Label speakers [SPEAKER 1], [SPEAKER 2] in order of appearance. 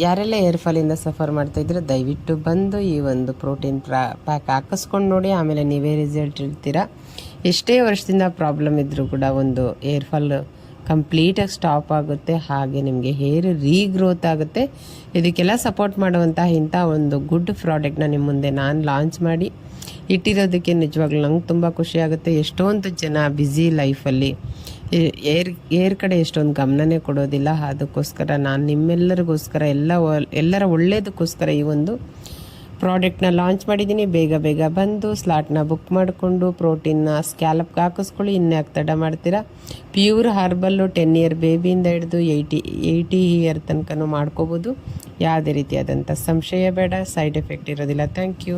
[SPEAKER 1] ಯಾರೆಲ್ಲ air ಫಾಲಿಂದ suffer ಮಾಡ್ತಾಯಿದ್ರೆ ದಯವಿಟ್ಟು ಬಂದು ಈ ಒಂದು ಪ್ರೋಟೀನ್ ಪ್ಯಾಕ್ ಹಾಕಿಸ್ಕೊಂಡು ನೋಡಿ, ಆಮೇಲೆ ನೀವೇ ರಿಸಲ್ಟ್ ಇರ್ತೀರ. ಎಷ್ಟೇ ವರ್ಷದಿಂದ ಪ್ರಾಬ್ಲಮ್ ಇದ್ದರೂ ಕೂಡ ಒಂದು ಏರ್ ಫಾಲ್ ಕಂಪ್ಲೀಟಾಗಿ ಸ್ಟಾಪ್ ಆಗುತ್ತೆ, ಹಾಗೆ ನಿಮಗೆ ಹೇರ್ ರೀಗ್ರೋತ್ ಆಗುತ್ತೆ. ಇದಕ್ಕೆಲ್ಲ ಸಪೋರ್ಟ್ ಮಾಡುವಂಥ ಇಂಥ ಒಂದು ಗುಡ್ ಪ್ರಾಡಕ್ಟ್ನ ನಿಮ್ಮ ಮುಂದೆ ನಾನು ಲಾಂಚ್ ಮಾಡಿ ಇಟ್ಟಿರೋದಕ್ಕೆ ನಿಜವಾಗ್ಲೂ ನಂಗೆ ತುಂಬ ಖುಷಿಯಾಗುತ್ತೆ. ಎಷ್ಟೊಂದು ಜನ ಬ್ಯುಸಿ ಲೈಫಲ್ಲಿ ಏರ್ ಕಡೆ ಎಷ್ಟೊಂದು ಗಮನನೇ ಕೊಡೋದಿಲ್ಲ. ಅದಕ್ಕೋಸ್ಕರ ನಾನು ನಿಮ್ಮೆಲ್ಲರಿಗೋಸ್ಕರ ಎಲ್ಲರ ಒಳ್ಳೆಯದಕ್ಕೋಸ್ಕರ ಈ ಒಂದು ಪ್ರಾಡಕ್ಟ್ನ ಲಾಂಚ್ ಮಾಡಿದ್ದೀನಿ. ಬೇಗ ಬಂದು ಸ್ಲಾಟ್ನ ಬುಕ್ ಮಾಡಿಕೊಂಡು ಪ್ರೋಟೀನ್ನ ಸ್ಕ್ಯಾಲಪ್ಗೆ ಹಾಕಿಸ್ಕೊಳ್ಳಿ. ಇನ್ಯಾಕೆ ತಡ ಮಾಡ್ತೀರಾ? ಪ್ಯೂರ್ ಹಾರ್ಬಲ್ಲು 10 ಇಯರ್ ಬೇಬಿಯಿಂದ ಹಿಡಿದು 80 ಇಯರ್ ತನಕನೂ ಮಾಡ್ಕೋಬೋದು. ಯಾವುದೇ ರೀತಿಯಾದಂಥ ಸಂಶಯ ಬೇಡ, ಸೈಡ್ ಎಫೆಕ್ಟ್ ಇರೋದಿಲ್ಲ. Thank you.